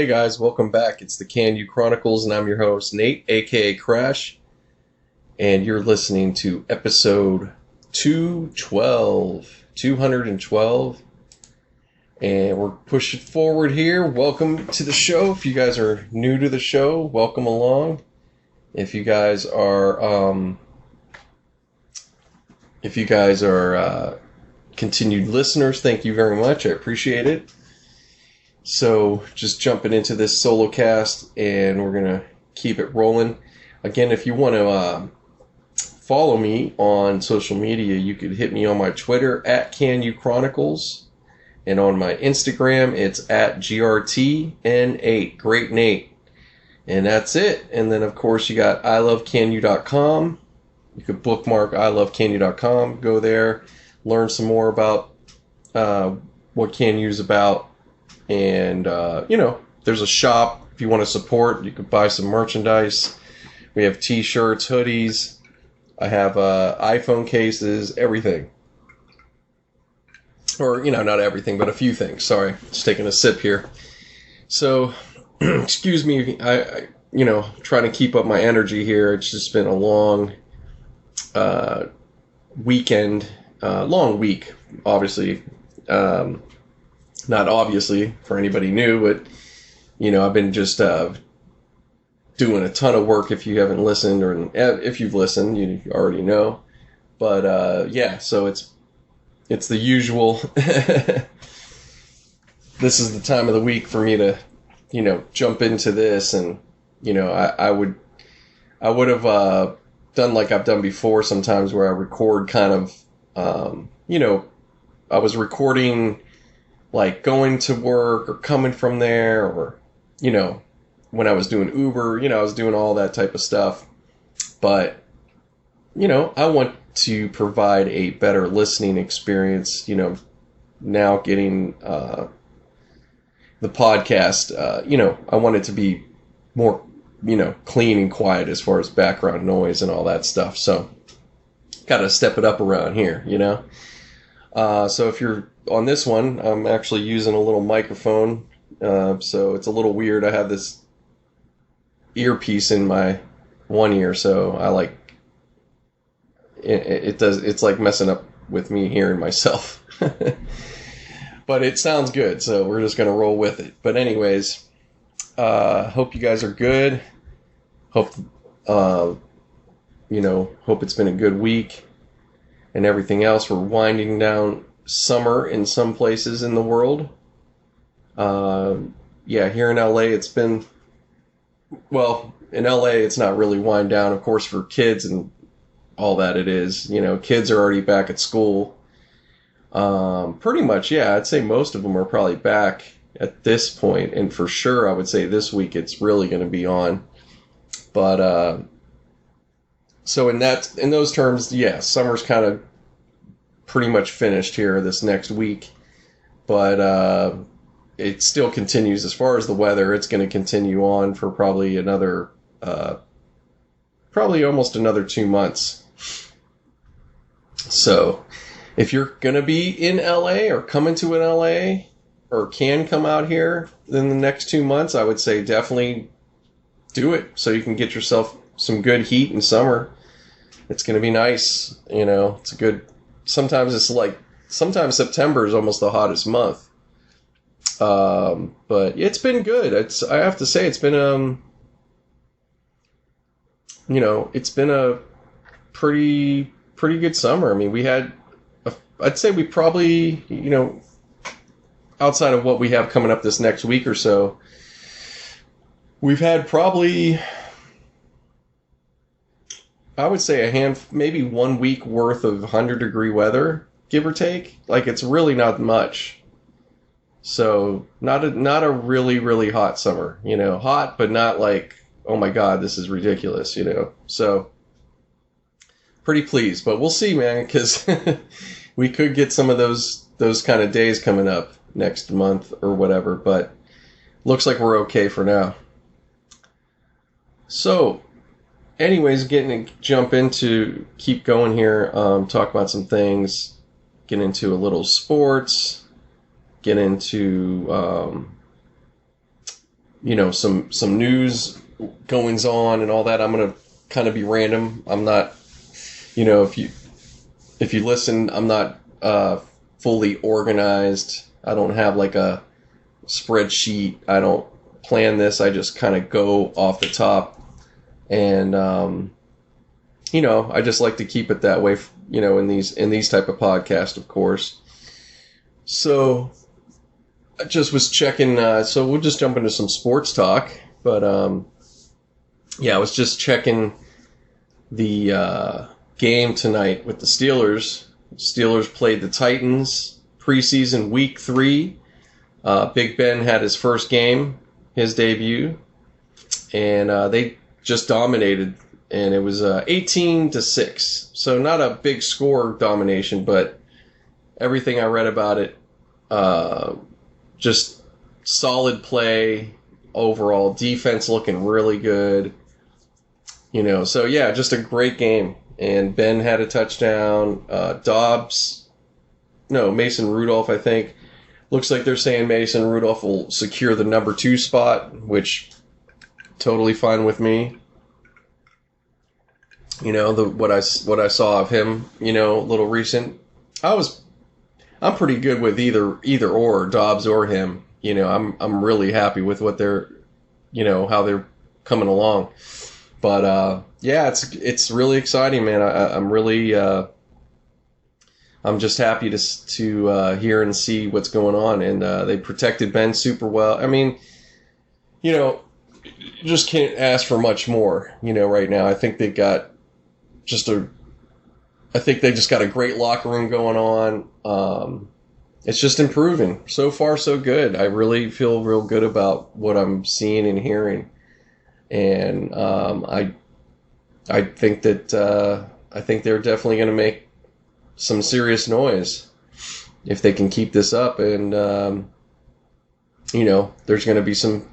Hey guys, welcome back. It's the KANU Chronicles, and I'm your host, Nate, aka Crash, and you're listening to episode 212, and we're pushing forward here. Welcome to the show. If you guys are new to the show, welcome along. If you guys are, continued listeners, thank you very much. I appreciate it. So, just jumping into this Solocast, and we're going to keep it rolling. Again, if you want to follow me on social media, you could hit me on my Twitter, at KANU Chronicles, and on my Instagram, it's at GRTN8, Great Nate. And that's it. And then, of course, you got ilovekanu.com. You could bookmark ilovekanu.com, go there, learn some more about what KANU is about. And, there's a shop. If you want to support, you could buy some merchandise. We have t-shirts, hoodies. I have iPhone cases, everything. Or, not everything, but a few things. Sorry, just taking a sip here. So, excuse me, I trying to keep up my energy here. It's just been a long weekend, long week, obviously. Not obviously for anybody new, but, I've been just doing a ton of work. If you haven't listened, or if you've listened, you already know. But, so it's the usual. This is the time of the week for me to, jump into this. And, I would have done like I've done before sometimes, where I record kind of, I was recording like going to work or coming from there, or, when I was doing Uber, I was doing all that type of stuff. But, I want to provide a better listening experience, now getting the podcast, I want it to be more, clean and quiet as far as background noise and all that stuff. So, got to step it up around here, So if you're on this one, I'm actually using a little microphone, so it's a little weird. I have this earpiece in my one ear, so I like it's like messing up with me hearing myself. But it sounds good, so we're just gonna roll with it. But anyways, hope you guys are good. Hope hope it's been a good week and everything else. We're winding down summer in some places in the world. Here in LA, it's been, in LA, it's not really wind down, of course, for kids and all that it is. Kids are already back at school. Pretty much, I'd say most of them are probably back at this point. And for sure, I would say this week it's really going to be on. But, so in those terms, summer's kind of pretty much finished here this next week, but it still continues. As far as the weather, it's going to continue on for probably almost another 2 months. So if you're going to be in LA or coming to an LA or can come out here in the next 2 months, I would say definitely do it so you can get yourself some good heat in summer. It's going to be nice. It's a good. Sometimes September is almost the hottest month. But it's been good. I have to say, it's been, it's been a pretty good summer. I mean, I'd say we probably, outside of what we have coming up this next week or so, we've had probably, I would say maybe 1 week worth of 100-degree weather, give or take. Like, it's really not much. So, not a really, really hot summer, hot, but not like, oh my God, this is ridiculous, So, pretty pleased, but we'll see, man, because we could get some of those kind of days coming up next month or whatever, but looks like we're okay for now. So, anyways, keep going here, talk about some things, get into a little sports, get into some news goings on and all that. I'm gonna kind of be random. I'm not, if you listen, I'm not fully organized. I don't have like a spreadsheet. I don't plan this. I just kind of go off the top, and I just like to keep it that way. In these type of podcasts, of course. So I just was checking. So we'll just jump into some sports talk, but I was just checking the game tonight with the Steelers. Steelers played the Titans preseason week 3. Big Ben had his first game, his debut, and they just dominated, and it was 18-6. So not a big score domination, but everything I read about it, just solid play overall, defense looking really good. So yeah, just a great game. And Ben had a touchdown. Mason Rudolph, I think. Looks like they're saying Mason Rudolph will secure the number 2 spot, which totally fine with me. What I saw of him, a little recent. I'm pretty good with either or, Dobbs or him. I'm really happy with what they're, how they're coming along. But it's really exciting, man. I'm really I'm just happy to hear and see what's going on, and they protected Ben super well. I mean, just can't ask for much more. Right now, I think they just got a great locker room going on. It's just improving. So far, so good. I really feel real good about what I'm seeing and hearing. And I think that I think they're definitely going to make some serious noise if they can keep this up. And there's going to be some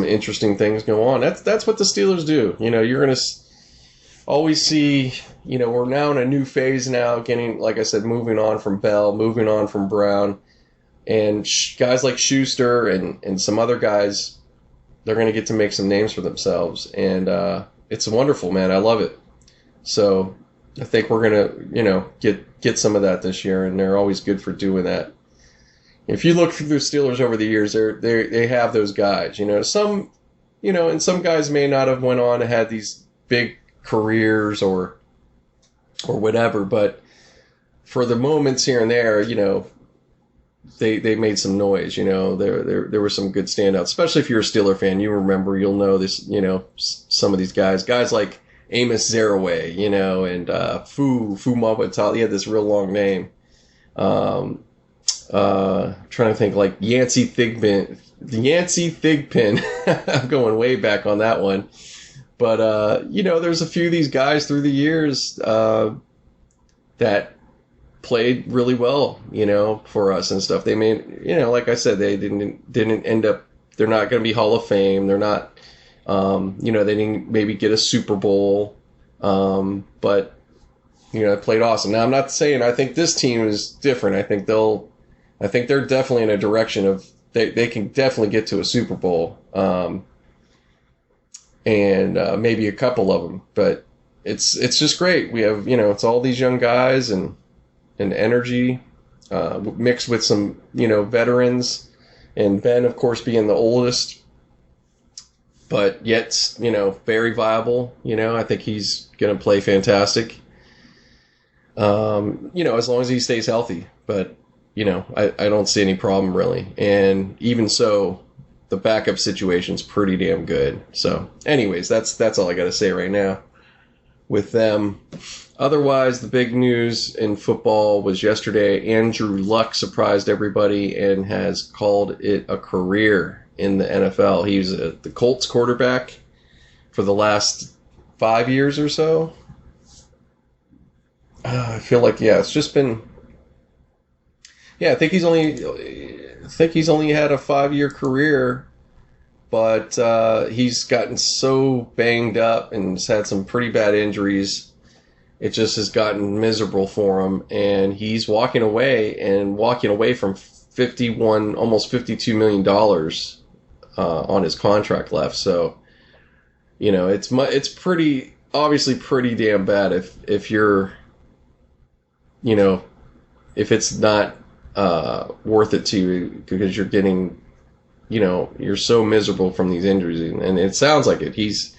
interesting things go on. That's what the Steelers do. You're going to always see. We're now in a new phase now, getting, like I said, moving on from Bell, moving on from Brown, and guys like Schuster and some other guys. They're going to get to make some names for themselves, and it's wonderful, man. I love it. So I think we're going to, get some of that this year, and they're always good for doing that. If you look through the Steelers over the years, they have those guys. Some, and some guys may not have went on and had these big careers or whatever, but for the moments here and there, they made some noise. There were some good standouts, especially if you're a Steeler fan. You'll know this. Some of these guys like Amos Zaraway, and Fu Mawatala. He had this real long name. Trying to think, like Yancey Thigpen. I'm going way back on that one. But there's a few of these guys through the years that played really well, for us and stuff. They made, like I said, they didn't end up. They're not going to be Hall of Fame. They're not. They didn't maybe get a Super Bowl, but they played awesome. Now I'm not saying I think this team is different. I think they're definitely in a direction of they can definitely get to a Super Bowl, and maybe a couple of them. But it's just great. We have it's all these young guys and energy mixed with some veterans, and Ben of course being the oldest. But yet, very viable. I think he's going to play fantastic. As long as he stays healthy. But, I don't see any problem really. And even so, the backup situation's pretty damn good. So, anyways, that's all I got to say right now with them. Otherwise, the big news in football was yesterday. Andrew Luck surprised everybody and has called it a career in the NFL. He was the Colts quarterback for the last 5 years or so. I feel like, it's just been. I think he's only had a 5-year career, but he's gotten so banged up and has had some pretty bad injuries. It just has gotten miserable for him, and he's walking away from almost $52 million on his contract left. So, it's pretty obviously pretty damn bad if you're, if it's not worth it to you because you're getting, you're so miserable from these injuries, and it sounds like it. He's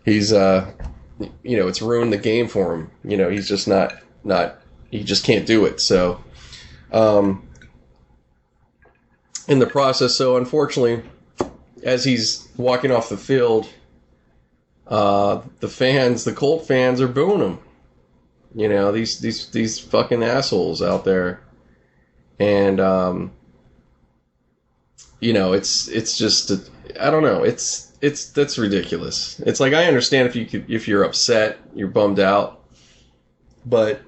it's ruined the game for him. He's just not he just can't do it. So, in the process, so unfortunately, as he's walking off the field, the Colt fans are booing him. These fucking assholes out there. And, it's just, I don't know. That's ridiculous. It's like, I understand if you're upset, you're bummed out, but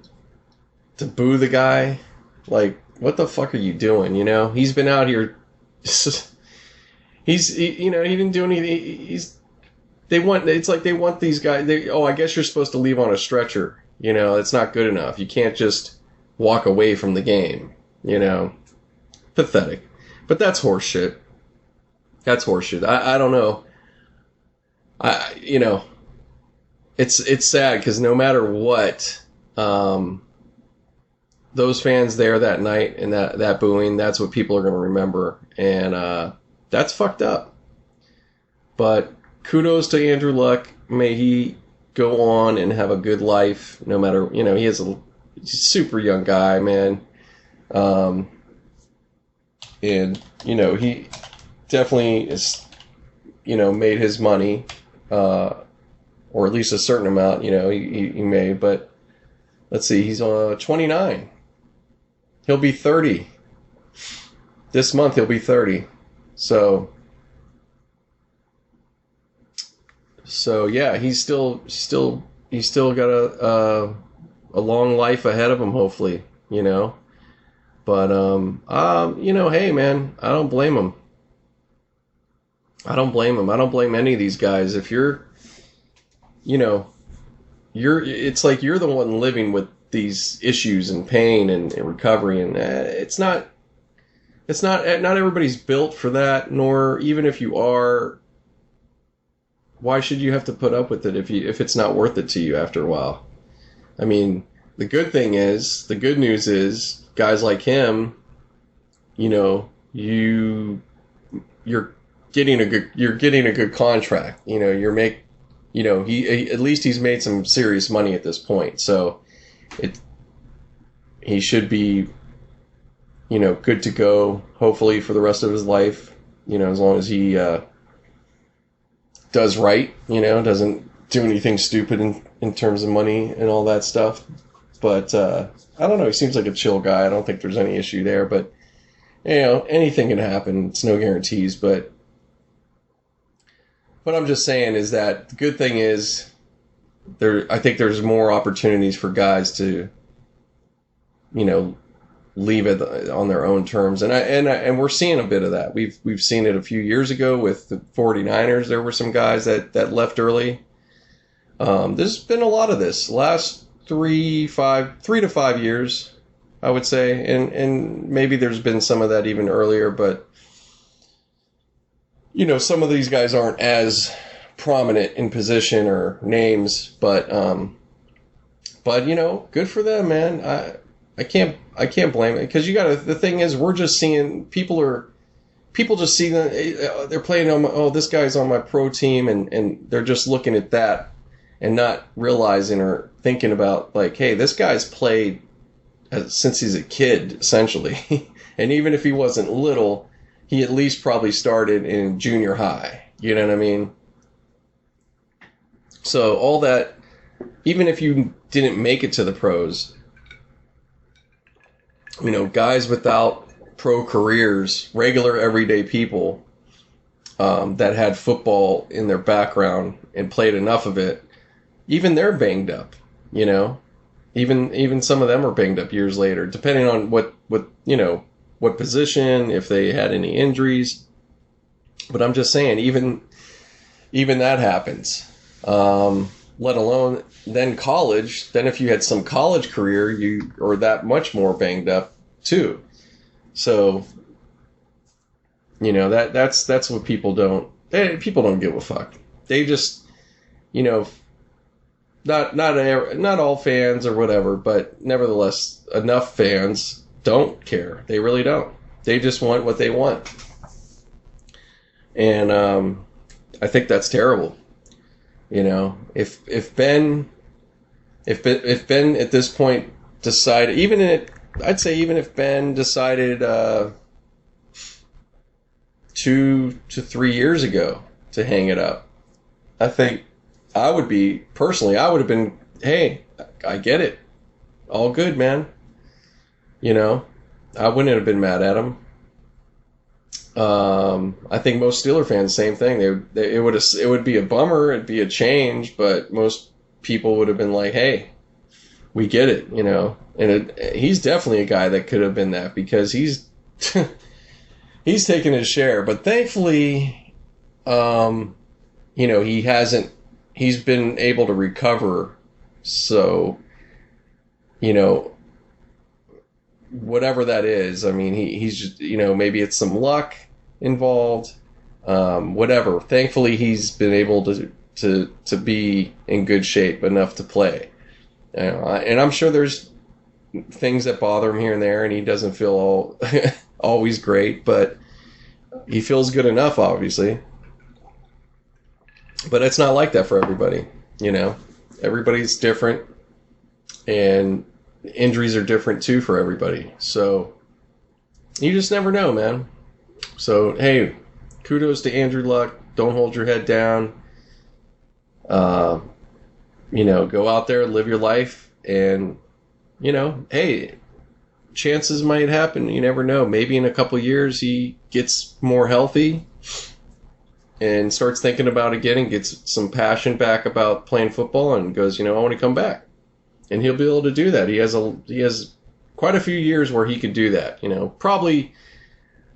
to boo the guy, like, what the fuck are you doing? He's been out here. He didn't do anything. It's like they want these guys. I guess you're supposed to leave on a stretcher. It's not good enough. You can't just walk away from the game. Pathetic. But that's horseshit. That's horseshit. I don't know. It's sad because no matter what, those fans there that night and that booing, that's what people are going to remember. And that's fucked up. But kudos to Andrew Luck. May he go on and have a good life, no matter, he is a super young guy, man. And, he definitely is, made his money, or at least a certain amount, he made. But let's see, he's 29. He'll be 30. This month he'll be 30. So yeah, he's still got a long life ahead of him, hopefully, But hey man, I don't blame him. I don't blame any of these guys. If you're it's like you're the one living with these issues and pain and recovery, and not everybody's built for that, nor even if you are, why should you have to put up with it if it's not worth it to you after a while? I mean, the good news is guys like him, you're getting a good contract. He at least he's made some serious money at this point. So he should be, good to go, hopefully, for the rest of his life, as long as he does right, doesn't do anything stupid in terms of money and all that stuff. But I don't know, he seems like a chill guy. I don't think there's any issue there, but anything can happen. It's no guarantees, but what I'm just saying is that the good thing is I think there's more opportunities for guys to, leave it on their own terms. And we're seeing a bit of that. We've seen it a few years ago with the 49ers. There were some guys that left early. There's been a lot of this last 3 to 5 years, I would say. And maybe there's been some of that even earlier, but some of these guys aren't as prominent in position or names, but good for them, man. I can't blame it, because the thing is, we're just seeing people just see that they're playing on this guy's on my pro team, and they're just looking at that and not realizing or thinking about, like, hey, this guy's played since he's a kid, essentially. And even if he wasn't little, he at least probably started in junior high. You know what I mean? So all that, even if you didn't make it to the pros, guys without pro careers, regular everyday people that had football in their background and played enough of it, even they're banged up. Even some of them are banged up years later, depending on what position, if they had any injuries. But I'm just saying, even that happens. Let alone then college. Then if you had some college career, you are that much more banged up too. So, That's what people don't give a fuck. They just, not all fans or whatever, but nevertheless, enough fans don't care. They really don't. They just want what they want. And I think that's terrible. If Ben at this point decided, I'd say even if Ben decided 2 to 3 years ago to hang it up, I think I would have been, hey, I get it. All good, man. I wouldn't have been mad at him. I think most Steeler fans, same thing. It would be a bummer. It'd be a change, but most people would have been like, hey, we get it, And he's definitely a guy that could have been that, because he's he's taken his share. But thankfully, he hasn't. He's been able to recover. So, whatever that is, I mean, he's just, maybe it's some luck involved, whatever. Thankfully, he's been able to be in good shape enough to play. And I'm sure there's things that bother him here and there, and he doesn't feel always great, but he feels good enough, obviously. But it's not like that for everybody, Everybody's different, and injuries are different too for everybody. So you just never know, man. So, hey, kudos to Andrew Luck. Don't hold your head down. Go out there, live your life, and, hey, chances might happen. You never know. Maybe in a couple years he gets more healthy and starts thinking about it again and gets some passion back about playing football and goes, I want to come back. And he'll be able to do that. He has quite a few years where he could do that. Probably,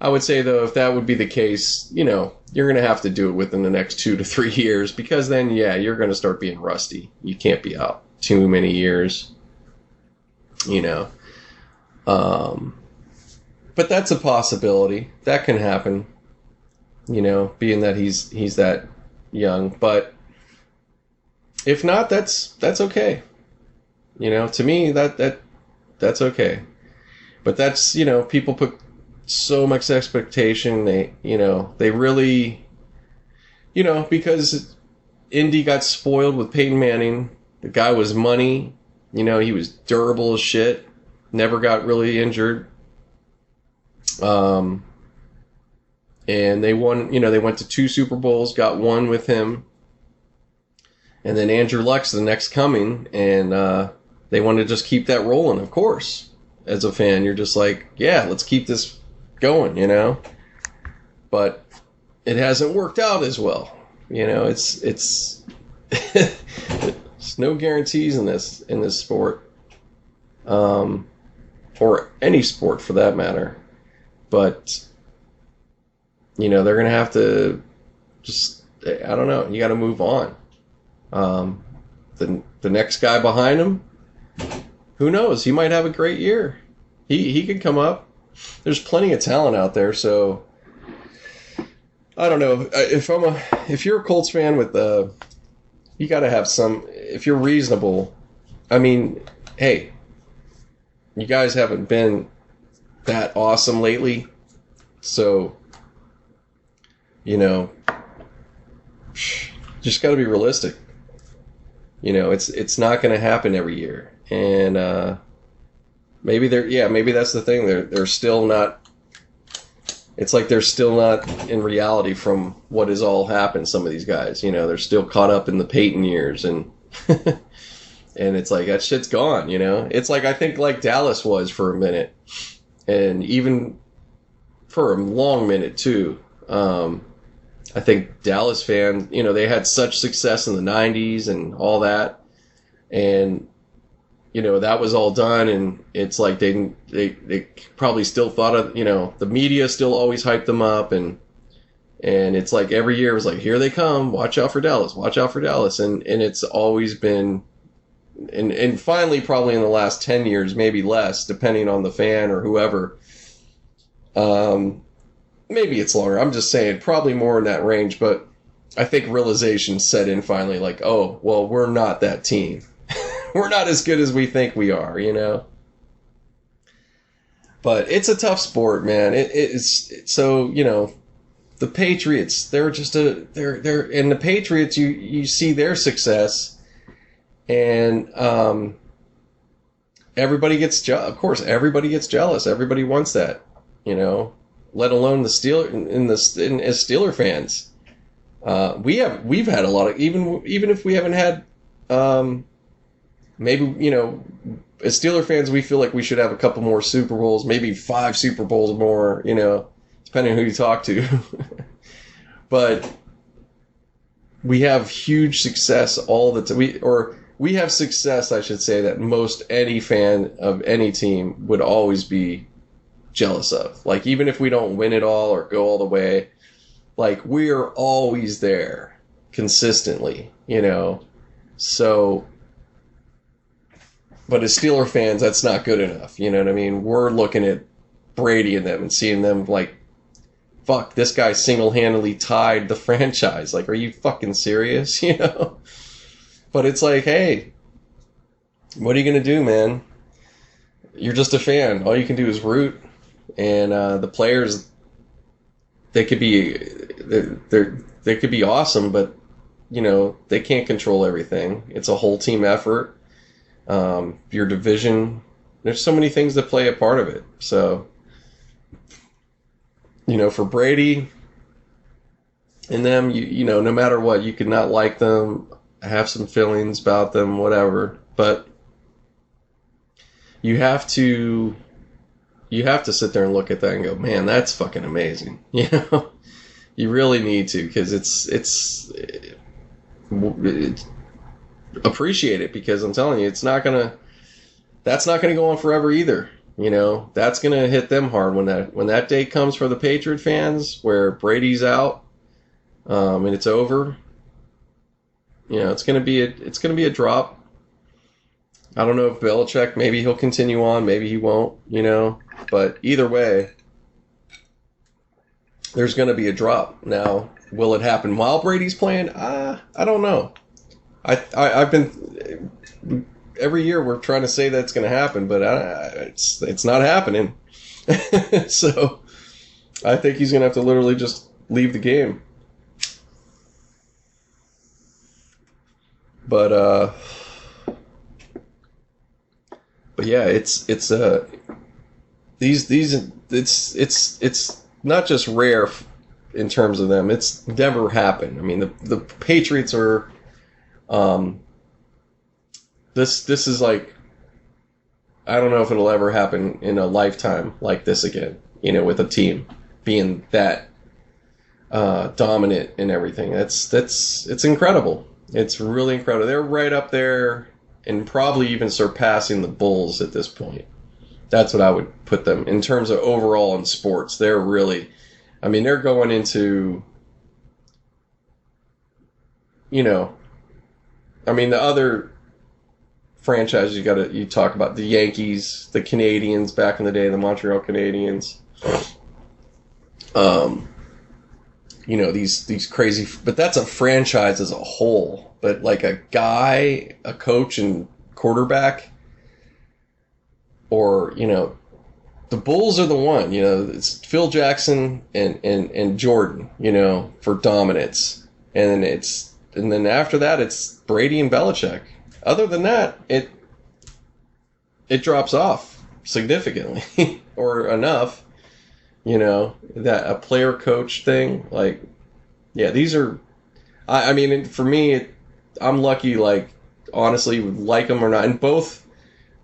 I would say, though, if that would be the case, you're going to have to do it within the next 2 to 3 years, because then, yeah, you're going to start being rusty. You can't be out too many years, But that's a possibility. That can happen, being that he's that young. But if not, that's okay. To me, that's okay. But that's, people put so much expectation. They really, because Indy got spoiled with Peyton Manning. The guy was money. He was durable as shit. Never got really injured. And they won, they went to 2 Super Bowls, got one with him. And then Andrew Luck's the next coming, and they want to just keep that rolling, of course. As a fan, you're just like, yeah, let's keep this going, But it hasn't worked out as well. It's there's no guarantees in this sport. Or any sport for that matter. But they're going to have to just, I don't know, you got to move on. The next guy behind him, who knows? He might have a great year. He could come up. There's plenty of talent out there, so I don't know. If you're a Colts fan you got to have some. If you're reasonable, I mean, hey, you guys haven't been that awesome lately, so just got to be realistic. It's not going to happen every year, and maybe that's the thing. They're still not. It's like they're still not in reality from what has all happened. Some of these guys, they're still caught up in the Peyton years, and and it's like that shit's gone. It's like, I think, like Dallas was for a minute, and even for a long minute too. I think Dallas fans, they had such success in the 90s and all that, and that was all done, and it's like they probably still thought of, the media still always hyped them up, and it's like every year it was like, here they come, watch out for Dallas, and it's always been, and finally probably in the last 10 years, maybe less, depending on the fan or whoever, maybe it's longer. I'm just saying probably more in that range, but I think realization set in finally, like, oh, well, we're not that team. We're not as good as we think we are, you know? But it's a tough sport, man. So, you know, the Patriots, they're and the Patriots, you see their success, and everybody gets of course everybody gets jealous. Everybody wants that, you know. Let alone the as Steeler fans, we've had a lot of even if we haven't had maybe, you know, as Steeler fans we feel like we should have a couple more Super Bowls, maybe 5 Super Bowls more, you know, depending on who you talk to. But we have huge success all the time. We have success, I should say, that most any fan of any team would always be jealous of. Like, even if we don't win it all or go all the way, like, we're always there consistently, you know. So, but as Steeler fans, that's not good enough, you know what I mean? We're looking at Brady and them and seeing them like, fuck, this guy single-handedly tied the franchise. Like, are you fucking serious, you know? But it's like, hey, what are you going to do, man? You're just a fan. All you can do is root. And the players, they could be they could be awesome, but, you know, they can't control everything. It's a whole team effort. Your division, there's so many things that play a part of it. So, you know, for Brady and them, you know, no matter what, you could not like them, have some feelings about them, whatever, but you have to sit there and look at that and go, man, that's fucking amazing. You know, you really need to, because it's appreciate it, because I'm telling you, that's not gonna go on forever either. You know, that's gonna hit them hard when that day comes for the Patriot fans, where Brady's out, and it's over. You know, it's gonna be a drop. I don't know if Belichick, maybe he'll continue on, maybe he won't, you know. But either way, there's going to be a drop. Now, will it happen while Brady's playing? I don't know. I've been every year we're trying to say that's going to happen, but it's not happening. So I think he's going to have to literally just leave the game. But yeah, it's not just rare in terms of them. It's never happened. I mean, the Patriots are this is like, I don't know if it'll ever happen in a lifetime like this again, you know, with a team being that dominant and everything. It's incredible. It's really incredible. They're right up there and probably even surpassing the Bulls at this point. That's what I would put them in terms of overall in sports. They're really, I mean, they're going into, you know, I mean, the other franchises you talk about, the Yankees, the Canadians back in the day, the Montreal Canadiens. You know, these crazy, but that's a franchise as a whole. But like a coach and quarterback, or, you know, the Bulls are the one, you know, it's Phil Jackson and Jordan, you know, for dominance. And then after that, it's Brady and Belichick. Other than that, it drops off significantly or enough, you know, that a player coach thing. Like, yeah, these are, I mean, for me, I'm lucky, like, honestly, like them or not. And both,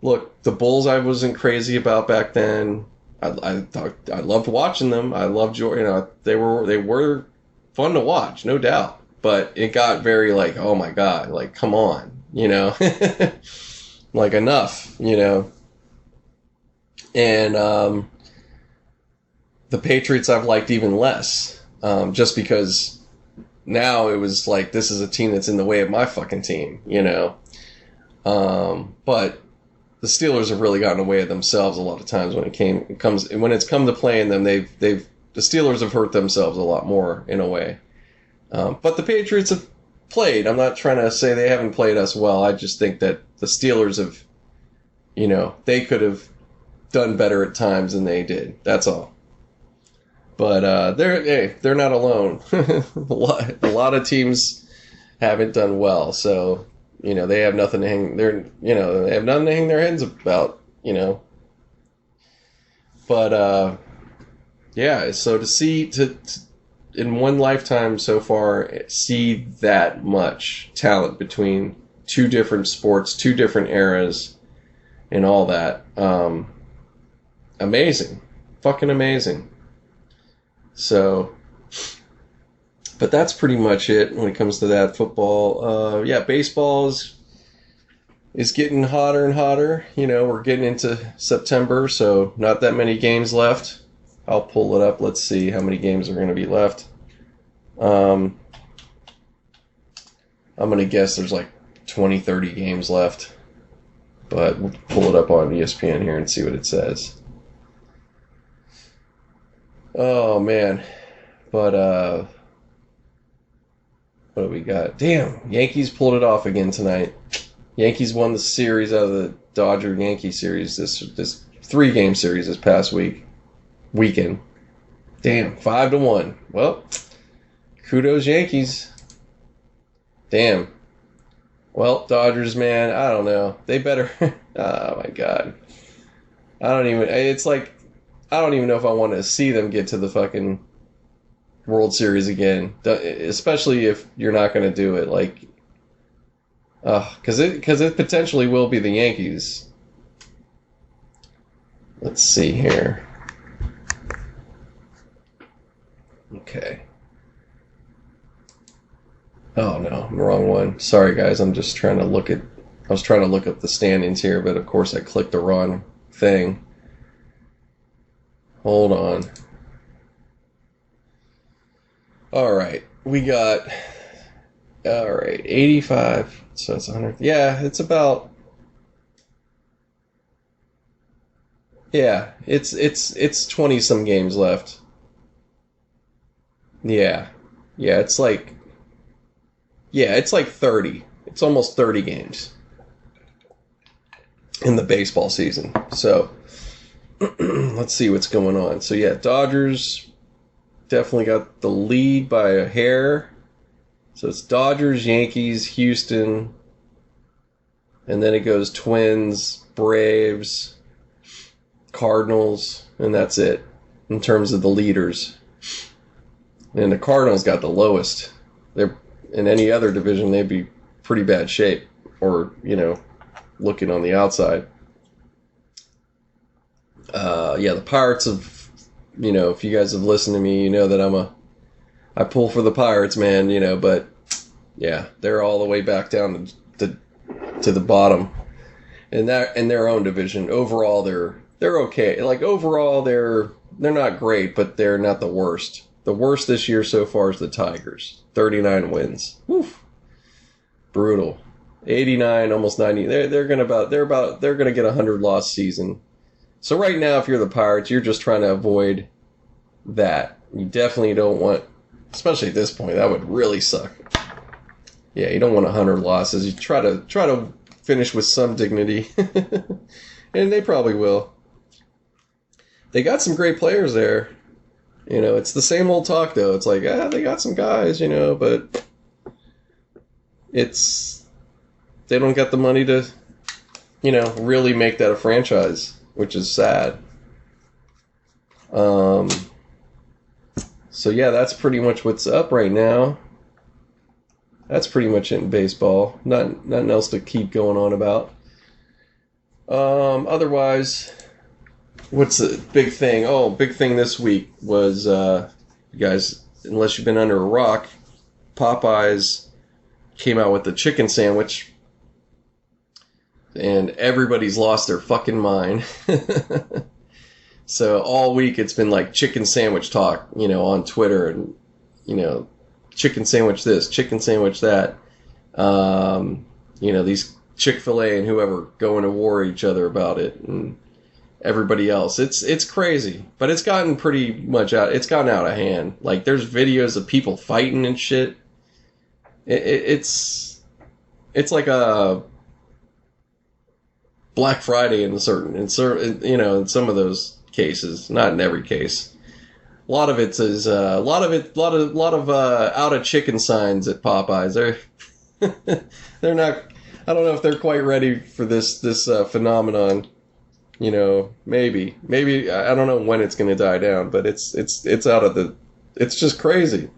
look, the Bulls I wasn't crazy about back then. I thought I loved watching them. I loved, you know, they were fun to watch, no doubt. But it got very like, oh my God, like, come on, you know, like, enough, you know. And the Patriots I've liked even less, just because now it was like, this is a team that's in the way of my fucking team, you know. But the Steelers have really gotten away with themselves a lot of times when it's come to playing them. They've the Steelers have hurt themselves a lot more in a way. But the Patriots have played. I'm not trying to say they haven't played us well. I just think that the Steelers have, they could have done better at times than they did. That's all. But they're not alone. a lot of teams haven't done well, so they have nothing to hang. They have nothing to hang their heads about. But yeah. So to see in one lifetime so far, see that much talent between two different sports, two different eras, and all that, amazing, fucking amazing. So, but that's pretty much it when it comes to that. Football. Baseball is getting hotter and hotter. We're getting into September, so not that many games left. I'll pull it up. Let's see how many games are going to be left. I'm going to guess there's like 20, 30 games left. But we'll pull it up on ESPN here and see what it says. Oh, man. But, what do we got? Damn, Yankees pulled it off again tonight. Yankees won the series out of the Dodger-Yankee series, this 3-game series this past weekend. Damn, 5-1. Well, kudos Yankees. Damn. Well, Dodgers, man, I don't know. They better... oh, my God. I don't even know if I want to see them get to the fucking World Series again. Especially if you're not going to do it. Because it potentially will be the Yankees. Let's see here. Okay. Oh no, I'm the wrong one. Sorry guys, I'm just trying to look at... I was trying to look up the standings here, but of course I clicked the wrong thing. Hold on. Alright, we got... Alright, 85, so it's 100... Yeah, it's about... Yeah, it's 20-some games left. Yeah, it's like... Yeah, it's like 30. It's almost 30 games in the baseball season. So, let's see what's going on. So, yeah, Dodgers definitely got the lead by a hair. So, it's Dodgers, Yankees, Houston, and then it goes Twins, Braves, Cardinals, and that's it in terms of the leaders. And the Cardinals got the lowest. They're in any other division, they'd be pretty bad shape, or looking on the outside. The Pirates have, if you guys have listened to me, you know that I pull for the Pirates, man. But yeah, they're all the way back down to the bottom, in their own division. Overall, they're okay. Like overall, they're not great, but they're not the worst. The worst this year so far is the Tigers. 39 wins. Woof. Brutal. 89, almost 90. They're gonna get a 100-loss season. So right now, if you're the Pirates, you're just trying to avoid that. You definitely don't want, especially at this point, that would really suck. Yeah, you don't want 100 losses. You try to finish with some dignity, and they probably will. They got some great players there. It's the same old talk, though. It's like, they got some guys, but they don't get the money to, really make that a franchise, which is sad. So, yeah, that's pretty much what's up right now. That's pretty much it in baseball. Nothing else to keep going on about. Otherwise... What's the big thing? Oh, big thing this week was, you guys, unless you've been under a rock, Popeyes came out with the chicken sandwich, and everybody's lost their fucking mind. So all week it's been like chicken sandwich talk, on Twitter, and, chicken sandwich this, chicken sandwich that. These Chick-fil-A and whoever going to war each other about it, and everybody else. It's crazy, but it's gotten pretty much out. It's gotten out of hand. Like there's videos of people fighting and shit. It's like a Black Friday in certain, in some of those cases, not in every case. A lot of it is a lot of out of chicken signs at Popeyes. They're not. I don't know if they're quite ready for this phenomenon. Maybe I don't know when it's going to die down, but it's out of the. It's just crazy.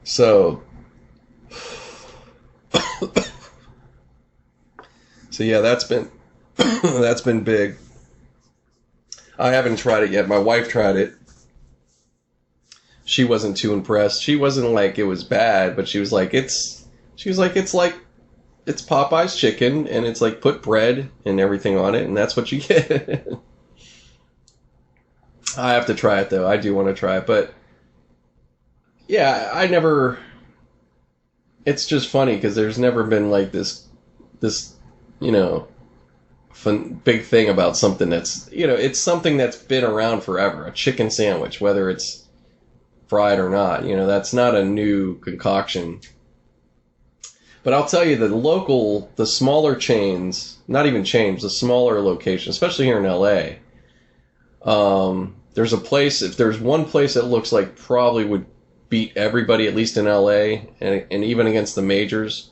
So yeah, that's been that's been big. I haven't tried it yet. My wife tried it. She wasn't too impressed. She wasn't like it was bad, but she was like it's Popeye's chicken, and it's like put bread and everything on it, and that's what you get. I have to try it though. I do want to try it, but yeah, I never. It's just funny because there's never been like this, fun big thing about something that's it's something that's been around forever. A chicken sandwich, whether it's fried or not, that's not a new concoction. But I'll tell you, the smaller chains, not even chains, the smaller locations, especially here in LA. There's a place. If there's one place that looks like probably would beat everybody, at least in LA, and even against the majors.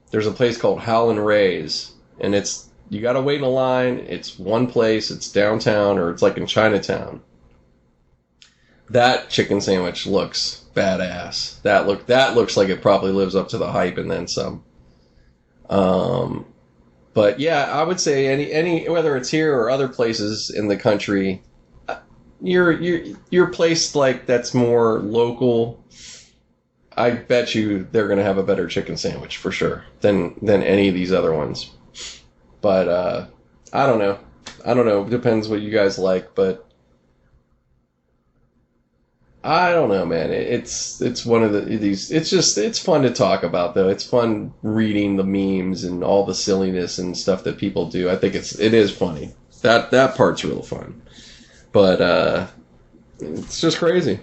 There's a place called Howlin' Ray's, and you gotta wait in a line. It's one place. It's downtown, or it's like in Chinatown. That chicken sandwich looks badass. That looks like it probably lives up to the hype and then some. But yeah, I would say any whether it's here or other places in the country, your place like that's more local, I bet you they're going to have a better chicken sandwich for sure than any of these other ones. But I don't know. It depends what you guys like, but I don't know, man. It's one of these. It's fun to talk about though. It's fun reading the memes and all the silliness and stuff that people do. I think it is funny. That part's real fun. But it's just crazy.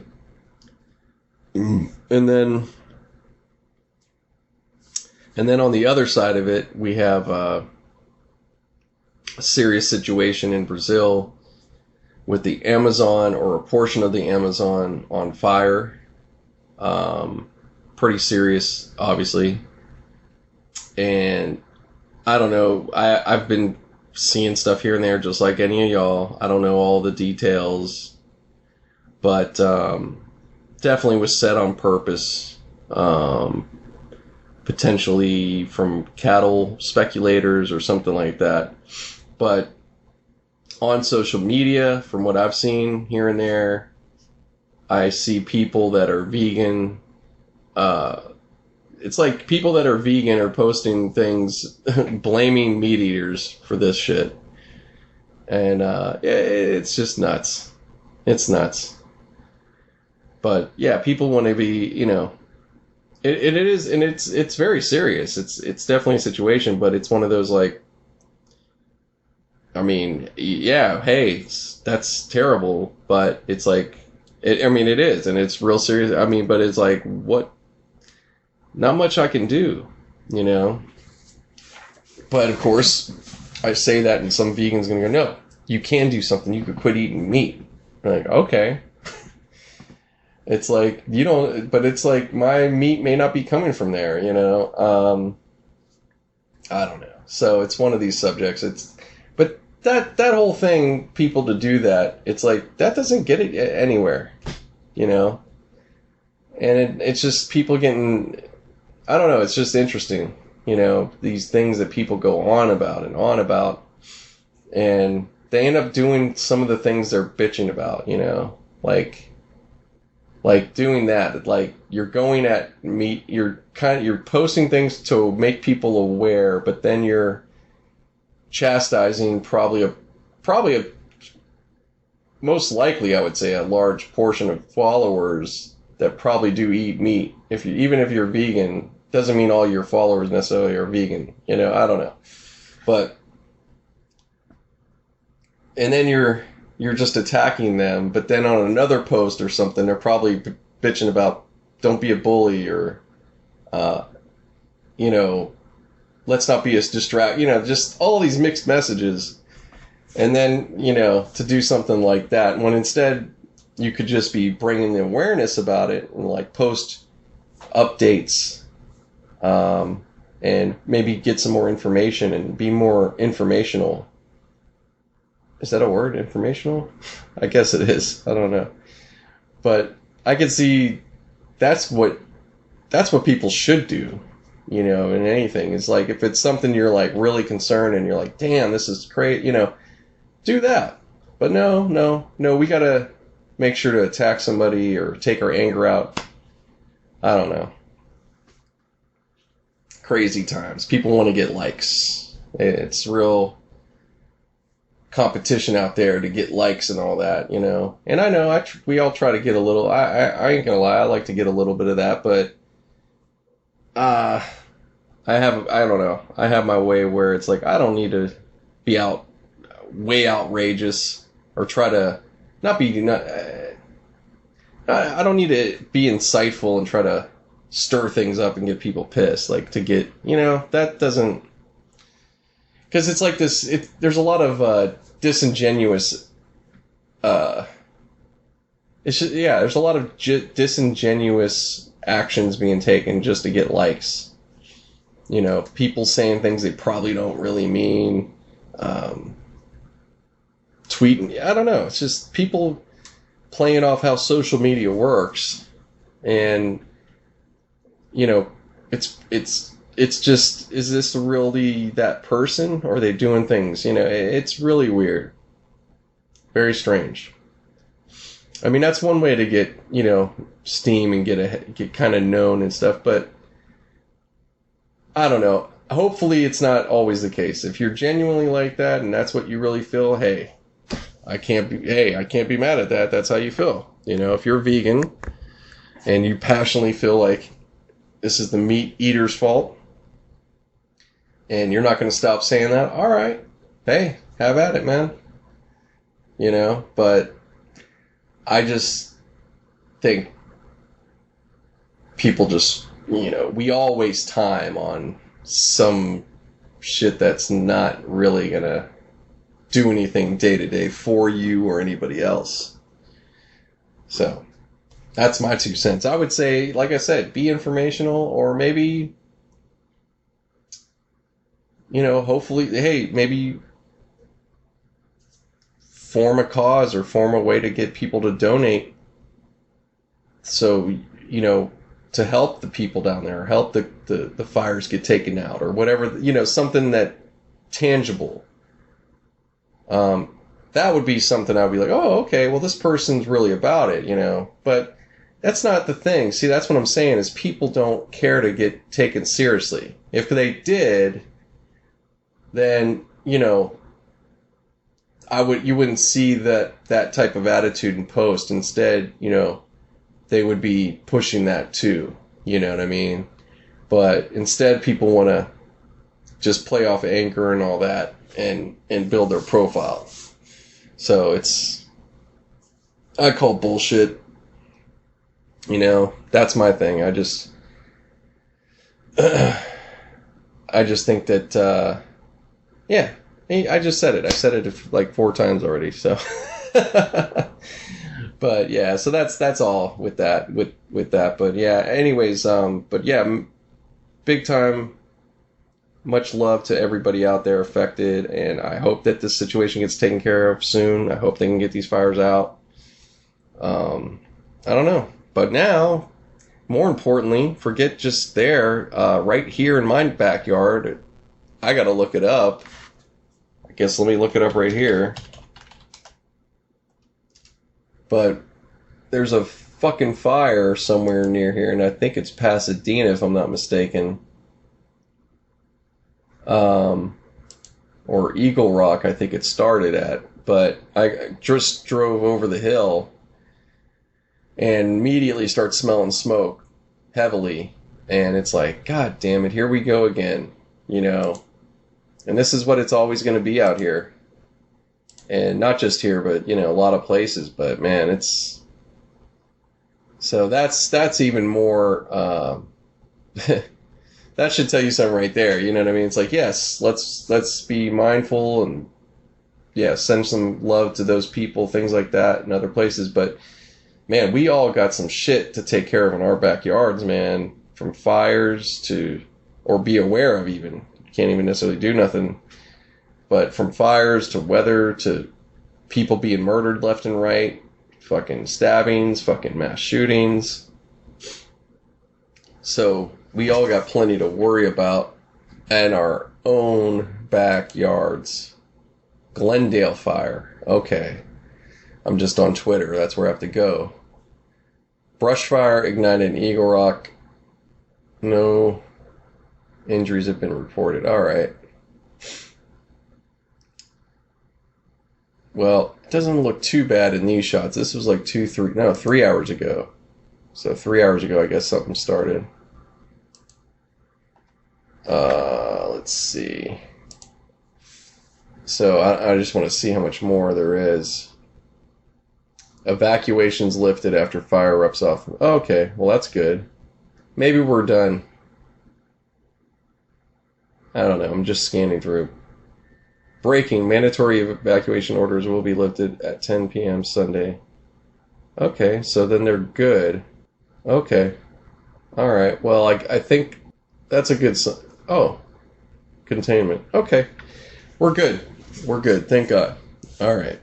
And then on the other side of it, we have a serious situation in Brazil with the Amazon, or a portion of the Amazon, on fire. Pretty serious, obviously. And I don't know. I've been seeing stuff here and there, just like any of y'all. I don't know all the details, but definitely was set on purpose. Potentially from cattle speculators or something like that. But on social media, from what I've seen here and there, I see people that are vegan. It's like people that are vegan are posting things blaming meat eaters for this shit. And it's just nuts. It's nuts. But yeah, people want to be, it is, and it's very serious. It's definitely a situation, but it's one of those like, I mean, yeah, hey, that's terrible, but it's like, it is, and it's real serious. I mean, but it's like, what? Not much I can do, But of course, I say that, and some vegans gonna go, no, you can do something. You could quit eating meat. I'm like, okay. It's like, but it's like, my meat may not be coming from there, I don't know. So it's one of these subjects. But that whole thing, people to do that, it's like, that doesn't get it anywhere, And it's just people getting, I don't know, it's just interesting, these things that people go on about, and they end up doing some of the things they're bitching about, like doing that, like you're going at meat, you're posting things to make people aware, but then you're chastising probably a most likely, I would say, a large portion of followers that probably do eat meat. Even if you're vegan, doesn't mean all your followers necessarily are vegan. You know, I don't know. But, and then you're just attacking them, but then on another post or something, they're probably bitching about don't be a bully or, you know, let's not be as you know, just all these mixed messages. And then, you know, to do something like that, when instead you could just be bringing the awareness about it and like post updates, and maybe get some more information and be more informational. Is that a word? Informational? I guess it is. I don't know. But I could see that's what people should do, you know, in anything. It's like if it's something you're like really concerned and you're like, damn, this is crazy, you know, do that. But no, we gotta make sure to attack somebody or take our anger out. I don't know. Crazy times. People want to get likes. It's real competition out there to get likes and all that, you know. And I know we all try to get a little. I ain't gonna lie. I like to get a little bit of that, but I don't know. I have my way where it's like I don't need to be way outrageous or try to I don't need to be insightful and try to stir things up and get people pissed. Like to get, you know, that doesn't. Because it's like this, there's a lot of disingenuous, there's a lot of disingenuous actions being taken just to get likes. You know, people saying things they probably don't really mean, tweeting, I don't know, it's just people playing off how social media works, and, you know, it's just, is this really that person? Or are they doing things? You know, it's really weird. Very strange. I mean, that's one way to get, you know, steam and get kind of known and stuff, but I don't know. Hopefully it's not always the case. If you're genuinely like that and that's what you really feel, hey, I can't be mad at that. That's how you feel. You know, if you're vegan and you passionately feel like this is the meat eater's fault, and you're not going to stop saying that, all right, hey, have at it, man. You know, but I just think people just, you know, we all waste time on some shit that's not really going to do anything day to day for you or anybody else. So that's my 2 cents. I would say, like I said, be informational, or maybe, you know, hopefully, hey, maybe form a cause or form a way to get people to donate. So, you know, to help the people down there, help the fires get taken out, or whatever, you know, something that tangible. That would be something I'd be like, oh, okay, well, this person's really about it, you know, but that's not the thing. See, that's what I'm saying, is people don't care to get taken seriously. If they did, then, you know, you wouldn't see that type of attitude in post. Instead, you know, they would be pushing that too. You know what I mean? But instead, people want to just play off anger and all that and build their profile. So I call bullshit. You know, that's my thing. I just think that, yeah, I just said it. I said it like 4 times already. So, but yeah, so that's all with that, with that. But yeah, anyways, but yeah, big time. Much love to everybody out there affected, and I hope that this situation gets taken care of soon. I hope they can get these fires out. I don't know. But now, more importantly, forget just there, right here in my backyard, I gotta look it up. I guess let me look it up right here. But there's a fucking fire somewhere near here, and I think it's Pasadena, if I'm not mistaken. Or Eagle Rock, I think it started at. But I just drove over the hill and immediately start smelling smoke heavily. And it's like, God damn it, here we go again, you know. And this is what it's always going to be out here. And not just here, but, you know, a lot of places. But, man, it's... So that's even more... that should tell you something right there, you know what I mean? It's like, yes, let's be mindful and, yeah, send some love to those people, things like that, in other places. But, man, we all got some shit to take care of in our backyards, man. From fires to... Or be aware of, even. Can't even necessarily do nothing. But from fires to weather to people being murdered left and right, fucking stabbings, fucking mass shootings. So we all got plenty to worry about in our own backyards. Glendale fire. Okay. I'm just on Twitter. That's where I have to go. Brush fire ignited in Eagle Rock. No injuries have been reported. All right. Well, it doesn't look too bad in these shots. This was like 3 hours ago. So 3 hours ago, I guess something started. Let's see. So I just want to see how much more there is. Evacuations lifted after fire erupts off. Okay, well that's good. Maybe we're done. I don't know. I'm just scanning through. Breaking. Mandatory evacuation orders will be lifted at 10 p.m. Sunday. Okay, so then they're good. Okay. Alright, well, I think that's a good sign. Oh. Containment. Okay. We're good. We're good. Thank God. Alright.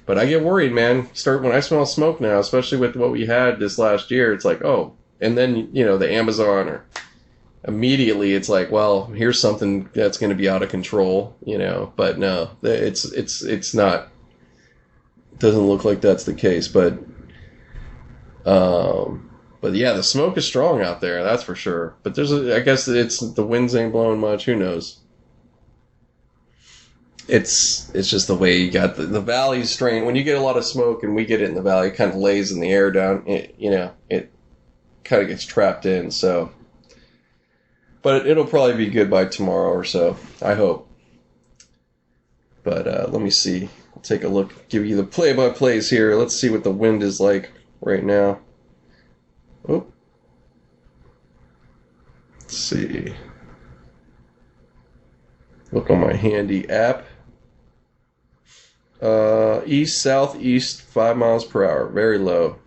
But I get worried, man. When I smell smoke now, especially with what we had this last year, it's like, oh. And then, you know, the Amazon or... Immediately, it's like, well, here's something that's going to be out of control, you know. But no, it's not. It doesn't look like that's the case. But yeah, the smoke is strong out there. That's for sure. But I guess it's the winds ain't blowing much. Who knows? It's just the way you got the valley's strained. When you get a lot of smoke, and we get it in the valley, it kind of lays in the air down. It kind of gets trapped in. So. But it'll probably be good by tomorrow or so. I hope. But let me see. I'll take a look. Give you the play-by-plays here. Let's see what the wind is like right now. Oh. Let's see. Look on my handy app. East-southeast, 5 miles per hour. Very low.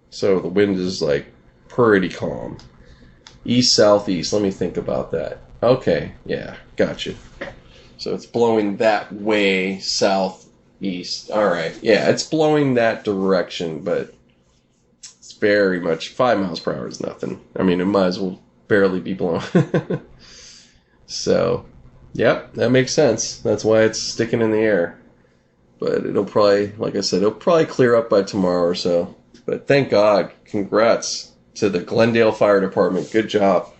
So the wind is like pretty calm. East-southeast. Let me think about that. Okay. Yeah. Gotcha. So it's blowing that way, southeast. Alright. Yeah, it's blowing that direction, but it's very much... 5 miles per hour is nothing. I mean, it might as well barely be blowing. So, yep, that makes sense. That's why it's sticking in the air. But it'll probably, like I said, it'll probably clear up by tomorrow or so. But thank God. Congrats to the Glendale Fire Department. Good job.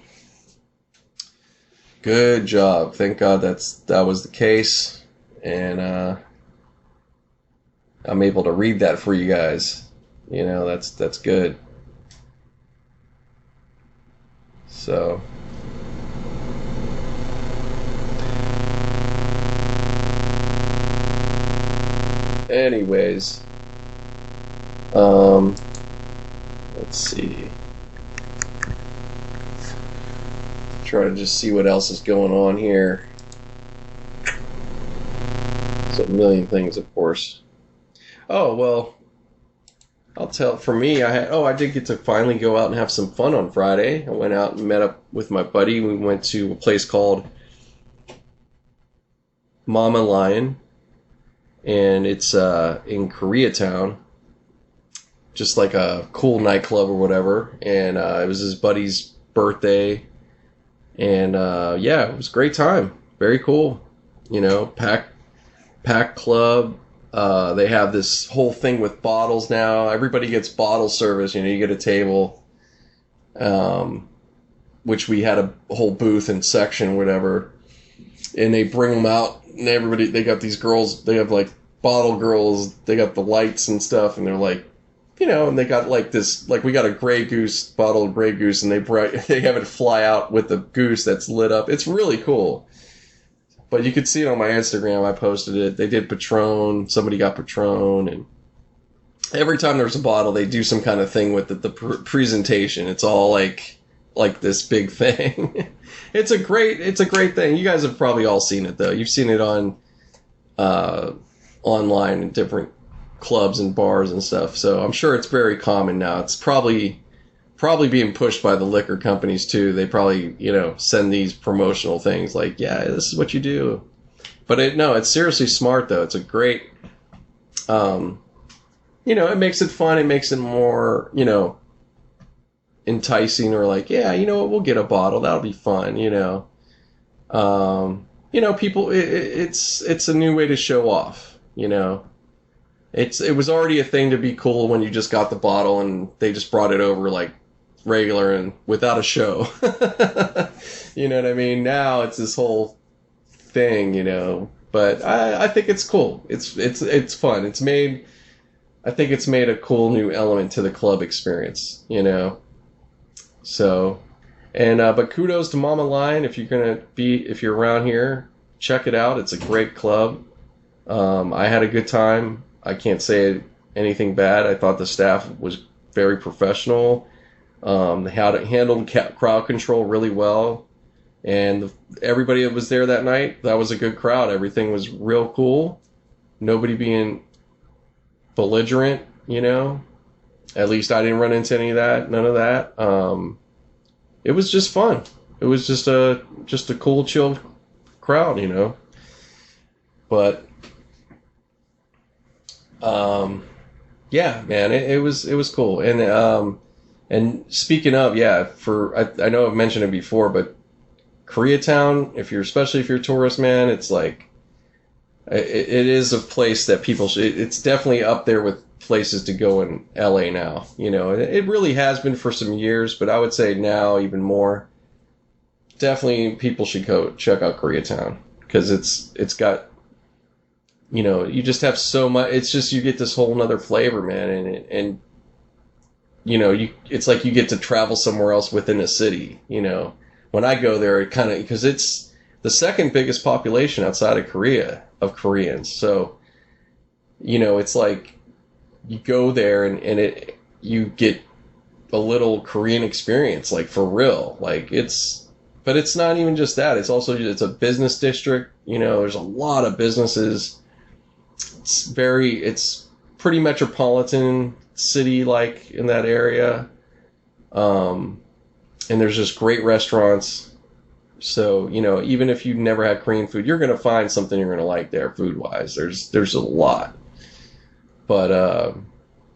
Good job. Thank God that was the case. And I'm able to read that for you guys. You know, that's good. So anyways, let's see. Try to just see what else is going on here. There's a million things, of course. Oh, well, I'll tell. For me, I did get to finally go out and have some fun on Friday. I went out and met up with my buddy. We went to a place called Mama Lion, and it's in Koreatown. Just like a cool nightclub or whatever. And it was his buddy's birthday. And yeah, it was a great time. Very cool. You know, pack club. They have this whole thing with bottles now. Everybody gets bottle service. You know, you get a table, which we had a whole booth and section, whatever. And they bring them out, and they got these girls. They have like bottle girls. They got the lights and stuff, and they're like and they got like this, like we got a Grey Goose, bottle of Grey Goose, and they have it fly out with the goose that's lit up. It's really cool. But you could see it on my Instagram. I posted it. They did Patron. Somebody got Patron, and every time there's a bottle, they do some kind of thing with the presentation. It's all like this big thing. It's a great thing. You guys have probably all seen it though. You've seen it on online in different clubs and bars and stuff. So I'm sure it's very common now. It's probably being pushed by the liquor companies too. They probably, send these promotional things like, yeah, this is what you do. But it's seriously smart though. It's a great, it makes it fun. It makes it more, enticing, or like, yeah, you know what, we'll get a bottle. That'll be fun, people, it's a new way to show off, It was already a thing to be cool when you just got the bottle and they just brought it over like regular and without a show. You know what I mean? Now it's this whole thing, But I think it's cool. It's fun. I think it's made a cool new element to the club experience, So, but kudos to Mama Lion. If you're around here, check it out. It's a great club. I had a good time. I can't say anything bad. I thought the staff was very professional. They handled crowd control really well. And everybody that was there that night, that was a good crowd. Everything was real cool. Nobody being belligerent, At least I didn't run into any of that. None of that. It was just fun. It was just a cool, chill crowd, But yeah, man, it was cool. And speaking of, yeah, I know I've mentioned it before, but Koreatown, especially if you're a tourist, man, it's like it is a place that people should. It's definitely up there with places to go in LA now. It really has been for some years, but I would say now even more. Definitely, people should go check out Koreatown because it's got. You just have so much. It's just you get this whole nother flavor, man, and it's like you get to travel somewhere else within a city. When I go there, it kind of because it's the second biggest population outside of Korea of Koreans. So, it's like you go there and you get a little Korean experience, like for real. Like but it's not even just that. It's also it's a business district. There's a lot of businesses. It's pretty metropolitan city like in that area. And there's just great restaurants. So, even if you've never had Korean food, you're going to find something you're going to like there food wise. There's a lot. But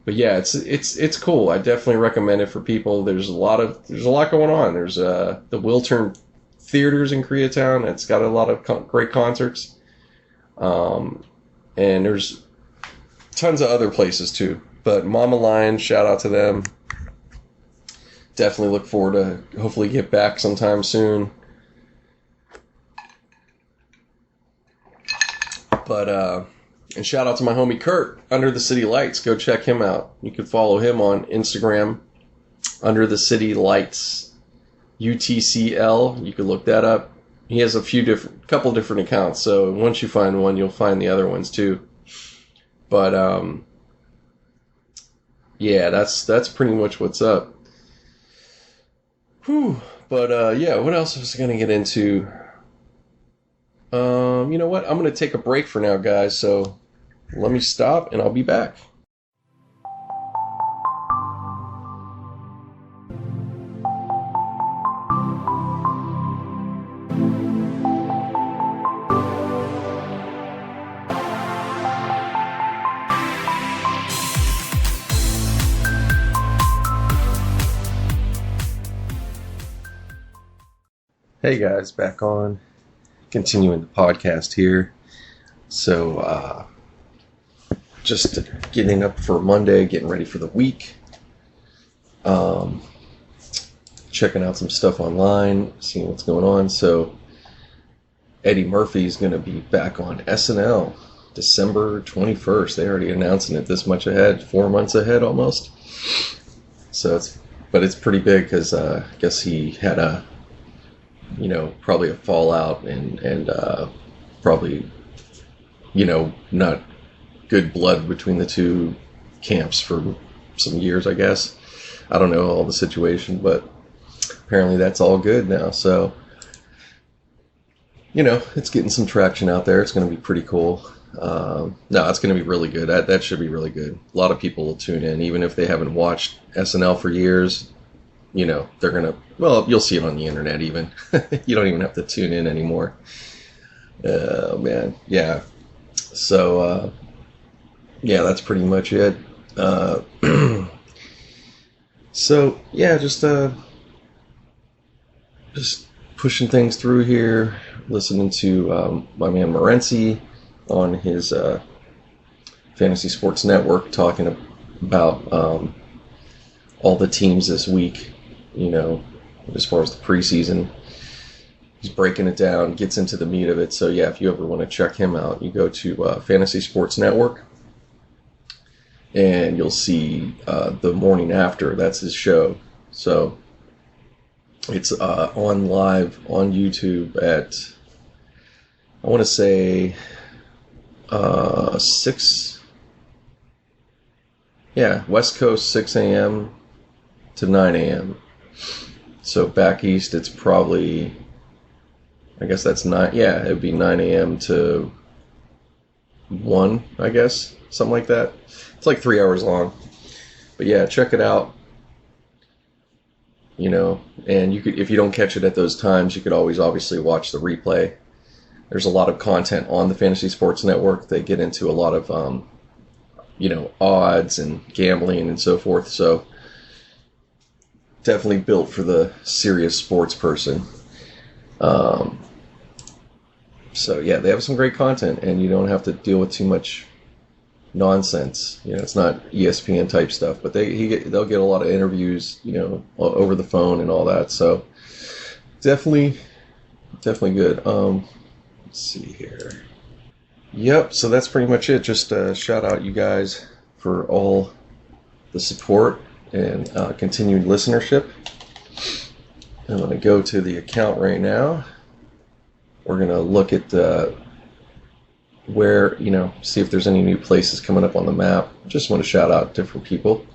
yeah, it's cool. I definitely recommend it for people. There's a lot going on. There's the Wiltern Theaters in Koreatown. It's got a lot of great concerts. And there's tons of other places too. But Mama Lion, shout out to them. Definitely look forward to hopefully get back sometime soon. But and shout out to my homie Kurt, Under the City Lights. Go check him out. You can follow him on Instagram, Under the City Lights, UTCL. You can look that up. He has couple different accounts. So once you find one, you'll find the other ones too. But yeah, that's pretty much what's up. Whew. But yeah, what else was I gonna get into? You know what? I'm gonna take a break for now, guys. So let me stop, and I'll be back. Hey guys, back on. Continuing the podcast here. So, just getting up for Monday, getting ready for the week. Checking out some stuff online, seeing what's going on. So, Eddie Murphy's going to be back on SNL December 21st. They already announcing it this much ahead, 4 months ahead almost. So it's pretty big because I guess he had probably a fallout and probably, not good blood between the two camps for some years, I guess. I don't know all the situation, but apparently that's all good now. So, it's getting some traction out there. It's going to be pretty cool. No, it's going to be really good. That should be really good. A lot of people will tune in, even if they haven't watched SNL for years. They're going to, you'll see it on the internet even. You don't even have to tune in anymore. Oh, man. Yeah. So, that's pretty much it. So, yeah, just pushing things through here, listening to my man Morency on his Fantasy Sports Network talking about all the teams this week, as far as the preseason. He's breaking it down, gets into the meat of it. So, yeah, if you ever want to check him out, you go to Fantasy Sports Network, and you'll see the morning after. That's his show. So it's on live on YouTube at, I want to say, 6, West Coast, 6 a.m. to 9 a.m. So back east, it's probably, I guess that's 9, it would be 9 a.m. to 1, I guess, something like that. It's like 3 hours long. But yeah, check it out. And you could, if you don't catch it at those times, you could always obviously watch the replay. There's a lot of content on the Fantasy Sports Network. They get into a lot of, odds and gambling and so forth. So definitely built for the serious sports person. So yeah, they have some great content, and you don't have to deal with too much nonsense. It's not ESPN type stuff, but they'll get a lot of interviews, over the phone and all that. So definitely good. Let's see here. Yep. So that's pretty much it. Just shout out you guys for all the support and continued listenership. I'm going to go to the account right now. We're going to look at where, see if there's any new places coming up on the map. Just want to shout out different people.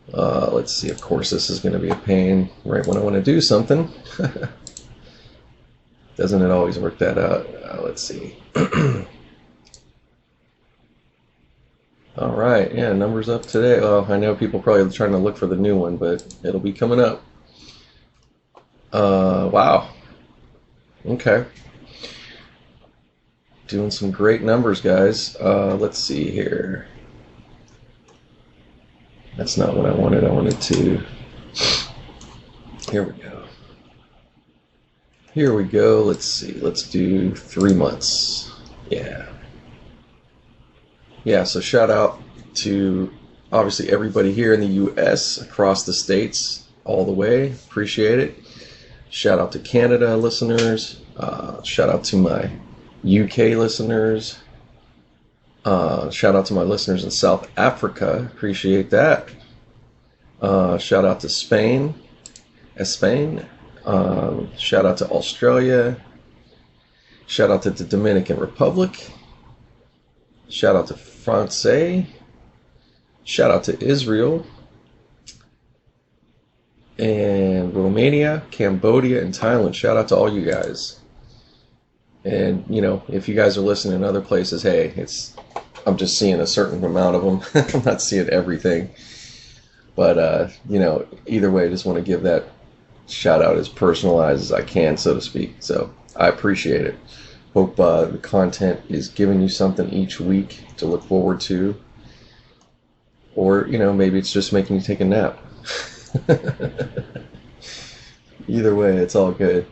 Let's see. Of course, this is going to be a pain right when I want to do something. Doesn't it always work that out? Let's see. All right. Yeah, numbers up today. Well, I know people probably trying to look for the new one, but it'll be coming up. Wow. Okay. Doing some great numbers, guys. Let's see here. That's not what I wanted. I wanted to... Here we go. Here we go. Let's see. Let's do 3 months. Yeah. Yeah, so shout out to, obviously, everybody here in the U.S., across the states, all the way. Appreciate it. Shout out to Canada listeners. Shout out to my UK listeners. Shout out to my listeners in South Africa. Appreciate that. Shout out to Spain. Shout out to Australia. Shout out to the Dominican Republic. Shout out to France. Shout out to Israel. And Romania, Cambodia, and Thailand. Shout out to all you guys. And, if you guys are listening in other places, hey, I'm just seeing a certain amount of them. I'm not seeing everything. But, either way, I just want to give that shout out as personalized as I can, so to speak. So I appreciate it. Hope the content is giving you something each week to look forward to. Or, maybe it's just making you take a nap. Either way, it's all good.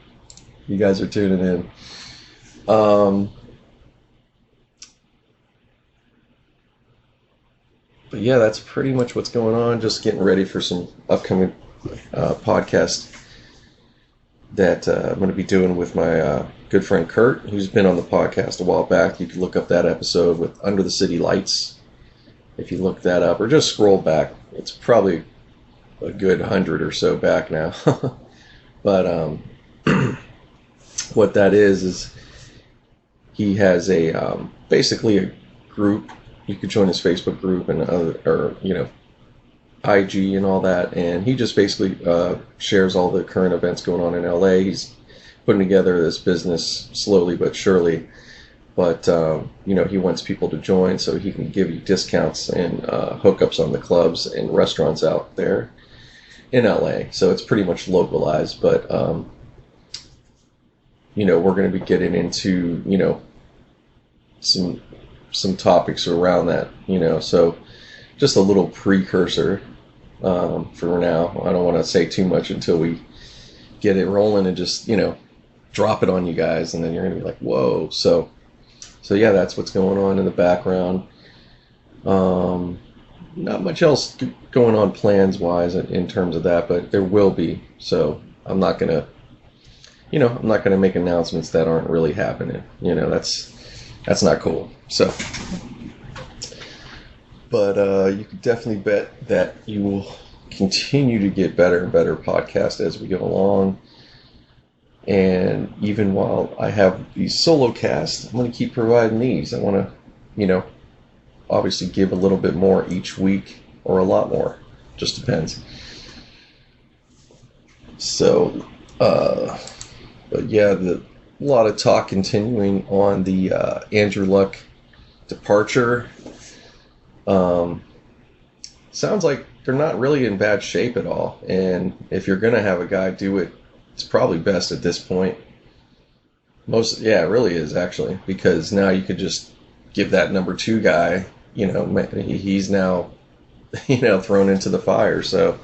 You guys are tuning in. But yeah, that's pretty much what's going on. Just getting ready for some upcoming podcast that I'm going to be doing with my good friend Kurt, who's been on the podcast a while back. You can look up that episode with Under the City Lights. If you look that up, or just scroll back. It's probably a good 100 or so back now. But what that is he has a basically a group. You could join his Facebook group and IG and all that, and he just basically shares all the current events going on in LA. He's putting together this business slowly but surely, but he wants people to join so he can give you discounts and hookups on the clubs and restaurants out there in LA. So it's pretty much localized, but we're going to be getting into some topics around that, so just a little precursor for now. I don't want to say too much until we get it rolling and just drop it on you guys, and then you're going to be like, whoa. So yeah, that's what's going on in the background. Not much else going on plans wise in terms of that, but there will be. So I'm not gonna make announcements that aren't really happening. That's not cool. So, but you can definitely bet that you will continue to get better and better podcasts as we go along. And even while I have these solo casts, I'm going to keep providing these. I want to, obviously give a little bit more each week, or a lot more. Just depends. So, but yeah, a lot of talk continuing on the Andrew Luck departure. Sounds like they're not really in bad shape at all. And if you're going to have a guy do it, it's probably best at this point. It really is, actually, because now you could just give that number 2 guy, he's now, thrown into the fire. So,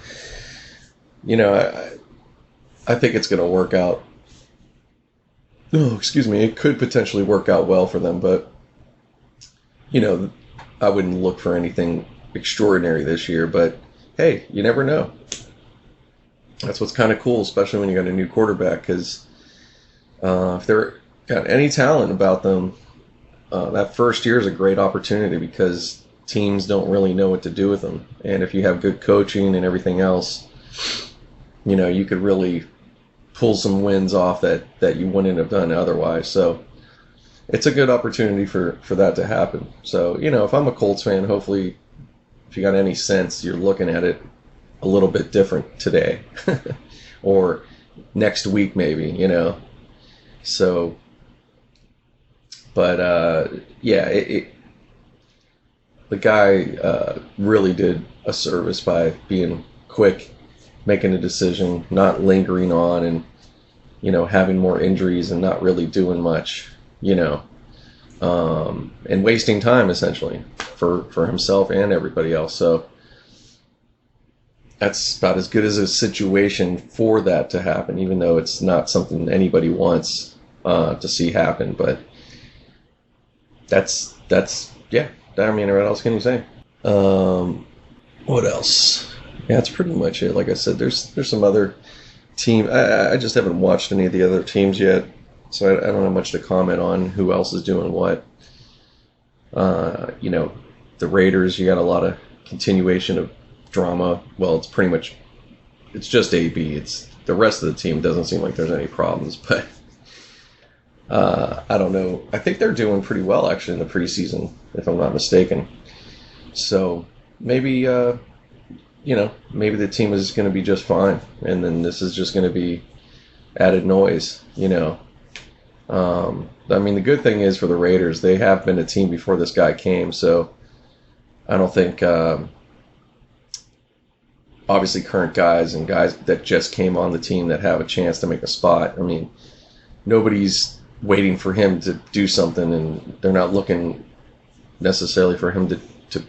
I think it's going to work out. Oh, excuse me. It could potentially work out well for them, but, I wouldn't look for anything extraordinary this year, but hey, you never know. That's what's kind of cool, especially when you got a new quarterback, because if they're got any talent about them, that first year is a great opportunity because teams don't really know what to do with them. And if you have good coaching and everything else, you could really pull some wins off that you wouldn't have done otherwise. So it's a good opportunity for that to happen. So, if I'm a Colts fan, hopefully, if you got any sense, you're looking at it a little bit different today or next week maybe, so, but the guy really did a service by being quick, making a decision, not lingering on, and having more injuries and not really doing much, and wasting time essentially for himself and everybody else. So that's about as good as a situation for that to happen, even though it's not something anybody wants to see happen. But that's yeah. I mean, what else can you say? What else? Yeah, that's pretty much it. Like I said, there's some other team. I just haven't watched any of the other teams yet, so I don't have much to comment on who else is doing what. The Raiders, you got a lot of continuation of drama. Well, it's just AB. It's the rest of the team doesn't seem like there's any problems, but I don't know. I think they're doing pretty well actually in the preseason, if I'm not mistaken. So maybe maybe the team is going to be just fine, and then this is just going to be added noise. I mean, the good thing is for the Raiders, they have been a team before this guy came, so I don't think. Obviously, current guys and guys that just came on the team that have a chance to make a spot. I mean, nobody's waiting for him to do something, and they're not looking necessarily for him to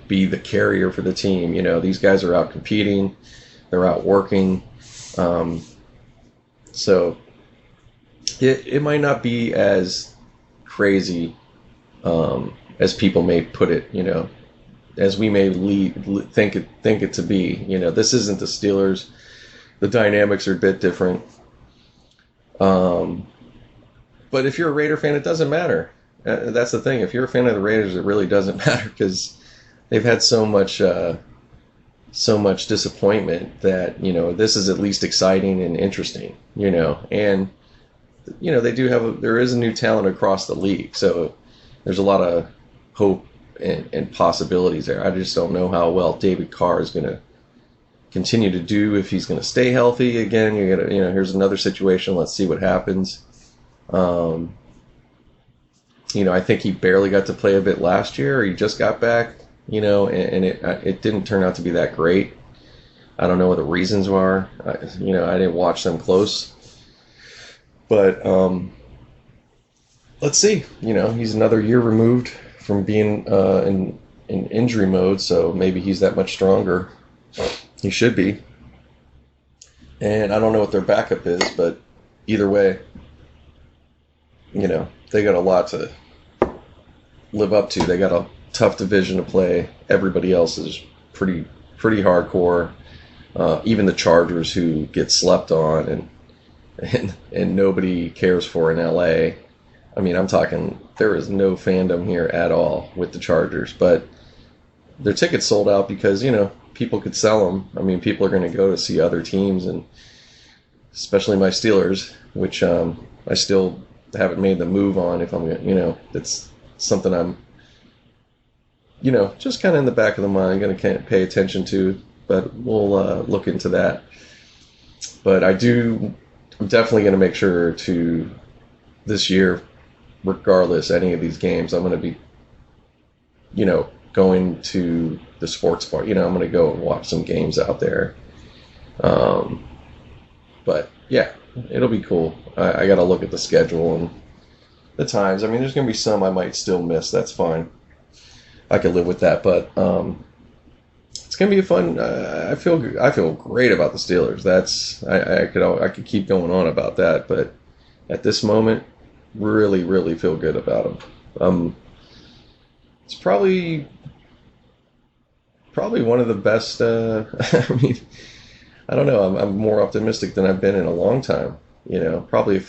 be the carrier for the team. These guys are out competing, they're out working. So it might not be as crazy as people may put it, as we may think it to be. This isn't the Steelers. The dynamics are a bit different. But if you're a Raider fan, it doesn't matter. That's the thing. If you're a fan of the Raiders, it really doesn't matter because they've had so much disappointment that, this is at least exciting and interesting, and, there is a new talent across the league. So there's a lot of hope and possibilities there. I just don't know how well David Carr is going to continue to do, if he's going to stay healthy again. Here's another situation. Let's see what happens. I think he barely got to play a bit last year. Or he just got back, and it didn't turn out to be that great. I don't know what the reasons are. I didn't watch them close. But let's see. He's another year removed from being in injury mode, so maybe he's that much stronger. He should be. And I don't know what their backup is, but either way, they got a lot to live up to. They got a tough division to play. Everybody else is pretty hardcore. Even the Chargers, who get slept on and nobody cares for in LA. I mean, I'm talking, there is no fandom here at all with the Chargers, but their tickets sold out because, people could sell them. I mean, people are going to go to see other teams, and especially my Steelers, which I still haven't made the move on. If I'm, that's something I'm, just kind of in the back of the mind, going to pay attention to, but we'll look into that. But I'm definitely going to make sure to, this year, regardless any of these games, I'm going to be, going to the sports bar. I'm going to go and watch some games out there. But yeah, it'll be cool. I got to look at the schedule and the times. I mean, there's going to be some I might still miss. That's fine. I can live with that. But it's going to be a fun. I feel great about the Steelers. I could keep going on about that, but at this moment, really, really feel good about them. It's probably one of the best. I mean, I don't know. I'm more optimistic than I've been in a long time. Probably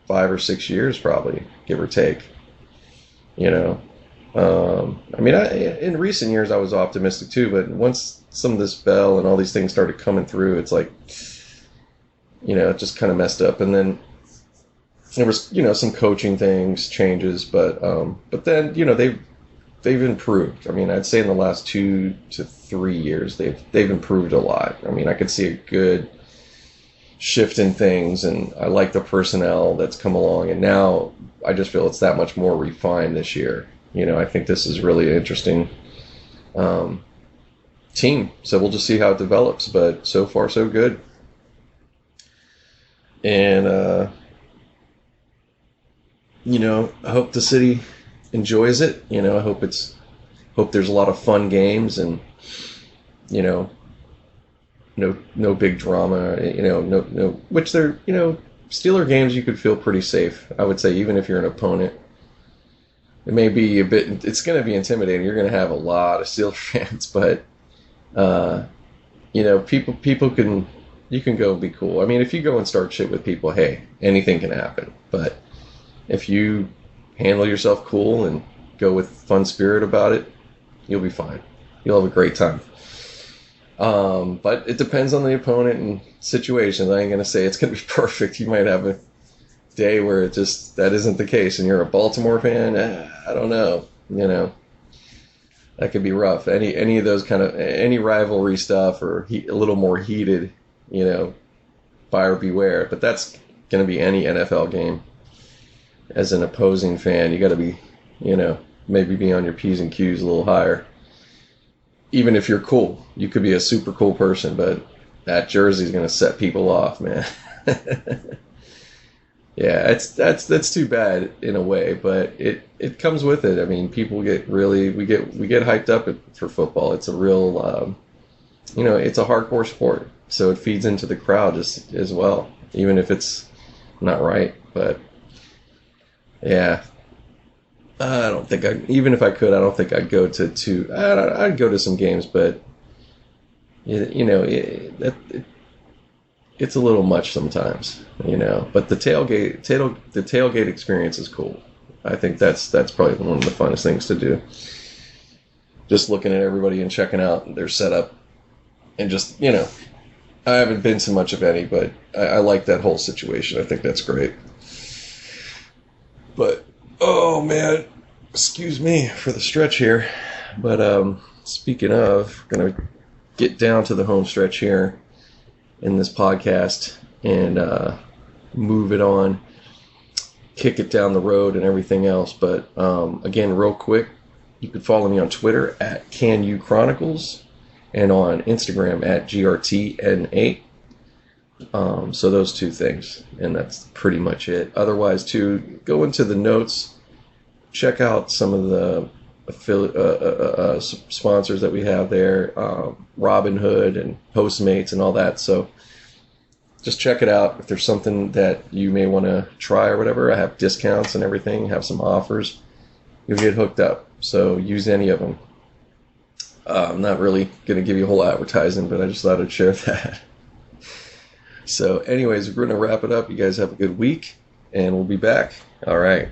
5 or 6 years, probably, give or take. I mean, in recent years I was optimistic too, but once some of this Bell and all these things started coming through, it's like, it just kind of messed up. And then there was, some coaching changes, but then, they've improved. I mean, I'd say in the last 2 to 3 years, they've improved a lot. I mean, I could see a good shift in things, and I like the personnel that's come along. And now I just feel it's that much more refined this year. I think this is really an interesting team. So we'll just see how it develops. But so far, so good. And I hope the city enjoys it. I hope there's a lot of fun games, and no big drama. No, which they're Steeler games you could feel pretty safe. I would say, even if you're an opponent, it may be a bit. It's going to be intimidating. You're going to have a lot of Steeler fans, but people can. You can go and be cool. I mean, if you go and start shit with people, hey, anything can happen. But if you handle yourself cool and go with fun spirit about it, you'll be fine. You'll have a great time. But it depends on the opponent and situations. I ain't going to say it's going to be perfect. You might have a day where that isn't the case, and you're a Baltimore fan. I don't know. That could be rough. Any of those kind of, any rivalry stuff, or a little more heated, buyer beware. But that's going to be any NFL game. As an opposing fan, you got to be, maybe be on your P's and Q's a little higher. Even if you're cool, you could be a super cool person, but that jersey is going to set people off, man. Yeah, that's too bad in a way, but it comes with it. I mean, people get we get hyped up for football. It's a real, it's a hardcore sport, so it feeds into the crowd just as well, even if it's not right. But yeah, I don't think even if I could, I don't think I'd go to I'd go to some games, but it's it's a little much sometimes, you know. But the tailgate experience is cool. I think that's probably one of the funnest things to do. Just looking at everybody and checking out their setup, and just, you know, I haven't been to much of any, but I like that whole situation. I think that's great. But oh man, excuse me for the stretch here. But speaking of, gonna get down to the home stretch here in this podcast and move it on, kick it down the road and everything else. But again, real quick, you can follow me on Twitter at KANU Chronicles and on Instagram at GRTN8. So those two things, and that's pretty much it. Otherwise, too, go into the notes, check out some of the sponsors that we have there, Robinhood and Postmates and all that. So just check it out. If there's something that you may want to try or whatever, I have discounts and everything, have some offers. You'll get hooked up. So use any of them. I'm not really going to give you a whole advertising, but I just thought I'd share that. So anyways, we're going to wrap it up. You guys have a good week, and we'll be back. All right.